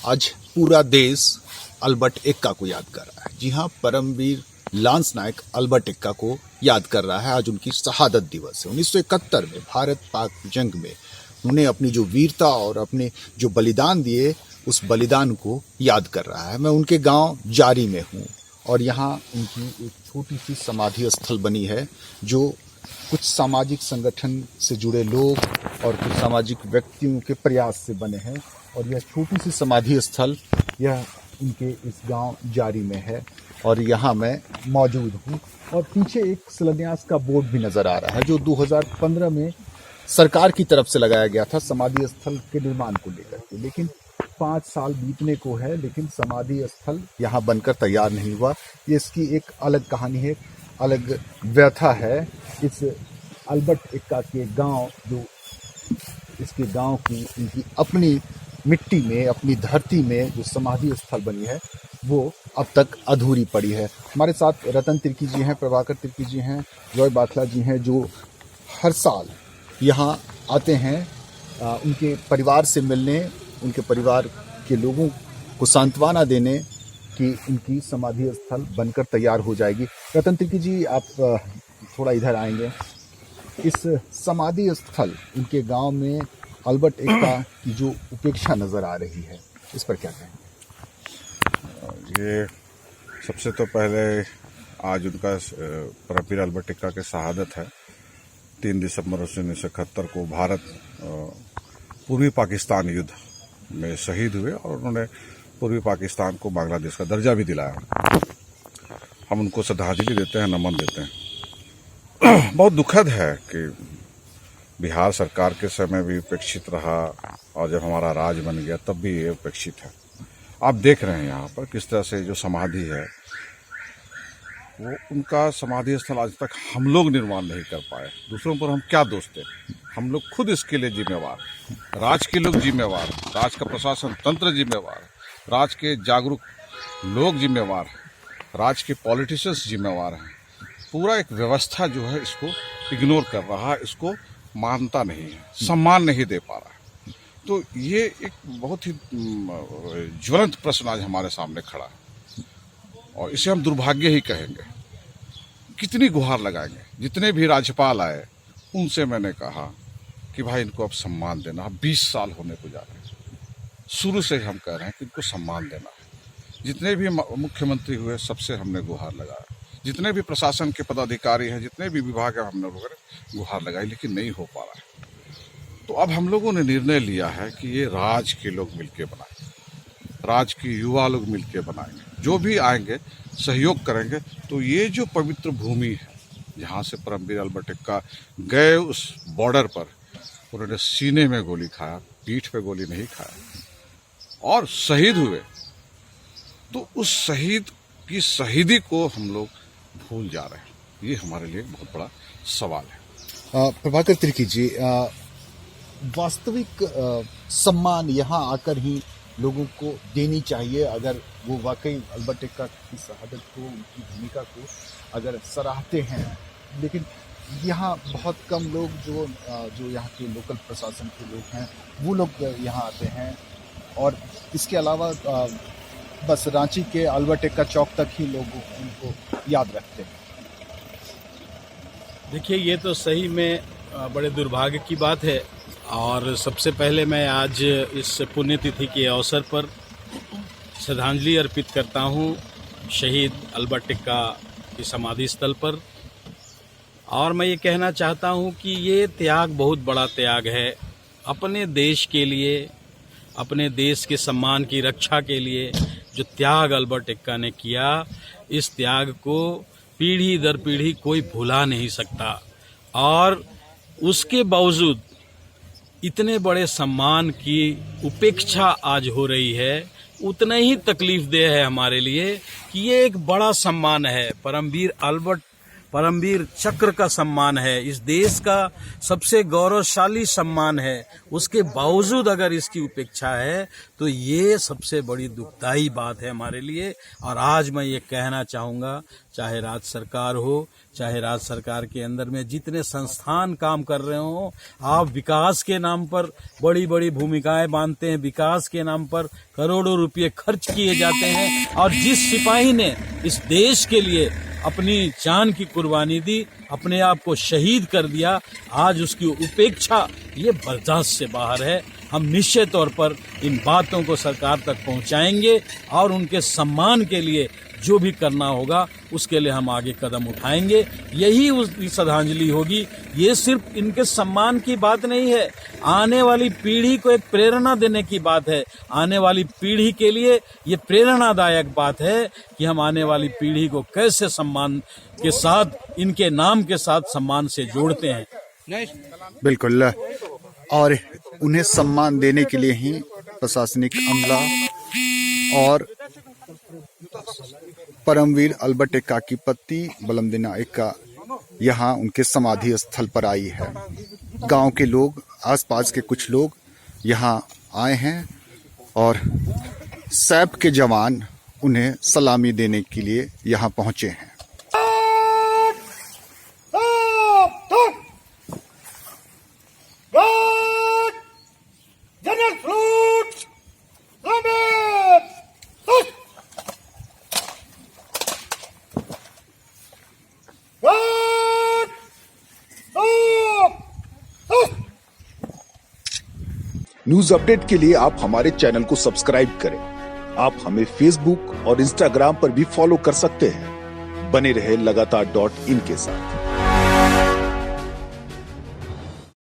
आज पूरा देश अल्बर्ट एक्का को याद कर रहा है। जी हाँ, परमवीर लांस नायक अल्बर्ट एक्का को याद कर रहा है। आज उनकी शहादत दिवस है। 1971 में भारत पाक जंग में उन्होंने अपनी जो वीरता और अपने जो बलिदान दिए, उस बलिदान को याद कर रहा है। मैं उनके गांव जारी में हूँ और यहाँ उनकी एक छोटी सी समाधि स्थल बनी है, जो कुछ सामाजिक संगठन से जुड़े लोग और कुछ सामाजिक व्यक्तियों के प्रयास से बने हैं। और यह छोटी सी समाधि स्थल यह उनके इस गांव जारी में है और यहाँ मैं मौजूद हूँ। और पीछे एक शिलान्यास का बोर्ड भी नजर आ रहा है, जो 2015 में सरकार की तरफ से लगाया गया था समाधि स्थल के निर्माण को लेकर के। लेकिन 5 साल बीतने को है, लेकिन समाधि स्थल यहाँ बनकर तैयार नहीं हुआ। ये इसकी एक अलग कहानी है, अलग व्यथा है। इस अल्बर्ट एक्का के गांव, जो इसके गांव की इनकी अपनी मिट्टी में, अपनी धरती में जो समाधि स्थल बनी है, वो अब तक अधूरी पड़ी है। हमारे साथ रतन तिर्की जी हैं, प्रभाकर तिर्की जी हैं, जॉय बाखला जी हैं, जो हर साल यहाँ आते हैं उनके परिवार से मिलने, उनके परिवार के लोगों को सांत्वना देने कि उनकी समाधि स्थल बनकर तैयार हो जाएगी। रतन तिर्की जी, आप थोड़ा इधर आएंगे। इस समाधि स्थल उनके गांव में अल्बर्ट एक्का की जो उपेक्षा नजर आ रही है, इस पर क्या कहें? ये सबसे तो पहले आज उनका परमवीर अल्बर्ट एक्का की शहादत है। 3 दिसंबर 1971 को भारत पूर्वी पाकिस्तान युद्ध में शहीद हुए और उन्होंने पूर्वी पाकिस्तान को बांग्लादेश का दर्जा भी दिलाया। हम उनको श्रद्धांजलि देते हैं, नमन देते हैं। बहुत दुखद है कि बिहार सरकार के समय भी उपेक्षित रहा और जब हमारा राज बन गया तब भी ये उपेक्षित है। आप देख रहे हैं यहाँ पर किस तरह से जो समाधि है, वो उनका समाधि स्थल आज तक हम लोग निर्माण नहीं कर पाए। दूसरों पर हम क्या दोष दें? हम लोग खुद इसके लिए जिम्मेवार, राज्य के लोग जिम्मेवार, राज्य का प्रशासन तंत्र जिम्मेवार, राज्य के जागरूक लोग जिम्मेवार, राज्य के पॉलिटिशियंस जिम्मेवार हैं। पूरा एक व्यवस्था जो है इसको इग्नोर कर रहा है, इसको मानता नहीं है, सम्मान नहीं दे पा रहा है। तो ये एक बहुत ही ज्वलंत प्रश्न आज हमारे सामने खड़ा है और इसे हम दुर्भाग्य ही कहेंगे। कितनी गुहार लगाएंगे, जितने भी राज्यपाल आए उनसे मैंने कहा कि भाई इनको अब सम्मान देना। 20 साल होने को जा रहे हैं, शुरू से हम कह रहे हैं कि इनको सम्मान देना है। जितने भी मुख्यमंत्री हुए सबसे हमने गुहार लगाया, जितने भी प्रशासन के पदाधिकारी हैं, जितने भी विभाग हैं, हमने गुहार लगाई, लेकिन नहीं हो पा रहा है। तो अब हम लोगों ने निर्णय लिया है कि ये राज्य के लोग मिलके बनाएंगे, राज्य के युवा लोग मिलके बनाएंगे, जो भी आएंगे सहयोग करेंगे। तो ये जो पवित्र भूमि है जहाँ से परमवीर अल्बर्ट एक्का गए, उस बॉर्डर पर उन्होंने सीने में गोली खाया, पीठ पे गोली नहीं खाया और शहीद हुए। तो उस शहीद की शहीदी को हम लोग भूल जा रहे हैं। ये हमारे लिए बहुत बड़ा सवाल है। प्रभाकर तिर्की जी, वास्तविक सम्मान यहाँ आकर ही लोगों को देनी चाहिए। अगर वो वाकई अल्बर्ट एक्का की शहादत को, उनकी भूमिका को अगर सराहते हैं, लेकिन यहाँ बहुत कम लोग जो यहाँ के लोकल प्रशासन के लोग हैं, वो लोग यहाँ आते हैं और इसके अलावा बस रांची के अल्बर्ट एक्का चौक तक ही लोग उनको याद रखते हैं। देखिए, ये तो सही में बड़े दुर्भाग्य की बात है। और सबसे पहले मैं आज इस पुण्यतिथि के अवसर पर श्रद्धांजलि अर्पित करता हूँ शहीद अल्बर्ट एक्का की समाधि स्थल पर। और मैं ये कहना चाहता हूँ कि ये त्याग बहुत बड़ा त्याग है। अपने देश के लिए, अपने देश के सम्मान की रक्षा के लिए जो त्याग अल्बर्ट एक्का ने किया, इस त्याग को पीढ़ी दर पीढ़ी कोई भुला नहीं सकता। और उसके बावजूद इतने बड़े सम्मान की उपेक्षा आज हो रही है, उतना ही तकलीफदेह है हमारे लिए कि ये एक बड़ा सम्मान है। परमवीर चक्र का सम्मान है, इस देश का सबसे गौरवशाली सम्मान है। उसके बावजूद अगर इसकी उपेक्षा है तो ये सबसे बड़ी दुखदाई बात है हमारे लिए। और आज मैं ये कहना चाहूँगा, चाहे राज्य सरकार हो, चाहे राज्य सरकार के अंदर में जितने संस्थान काम कर रहे हो, आप विकास के नाम पर बड़ी बड़ी भूमिकाएं बांधते हैं, विकास के नाम पर करोड़ों रुपए खर्च किए जाते हैं, और जिस सिपाही ने इस देश के लिए अपनी जान की कुर्बानी दी, अपने आप को शहीद कर दिया, आज उसकी उपेक्षा ये बर्दाश्त से बाहर है। हम निश्चित तौर पर इन बातों को सरकार तक पहुंचाएंगे और उनके सम्मान के लिए जो भी करना होगा उसके लिए हम आगे कदम उठाएंगे। यही उसकी श्रद्धांजलि होगी। ये सिर्फ इनके सम्मान की बात नहीं है, आने वाली पीढ़ी को एक प्रेरणा देने की बात है। आने वाली पीढ़ी के लिए ये प्रेरणादायक बात है कि हम आने वाली पीढ़ी को कैसे सम्मान के साथ, इनके नाम के साथ सम्मान से जोड़ते हैं। बिल्कुल, और उन्हें सम्मान देने के लिए ही प्रशासनिक अमला और परमवीर अल्बर्ट एक्का की पत्नी बलमदीना एक्का यहाँ उनके समाधि स्थल पर आई है। गांव के लोग, आसपास के कुछ लोग यहाँ आए हैं और सैप के जवान उन्हें सलामी देने के लिए यहाँ पहुंचे हैं। न्यूज अपडेट के लिए आप हमारे चैनल को सब्सक्राइब करें। आप हमें फेसबुक और इंस्टाग्राम पर भी फॉलो कर सकते हैं। बने रहे लगातार .in के साथ।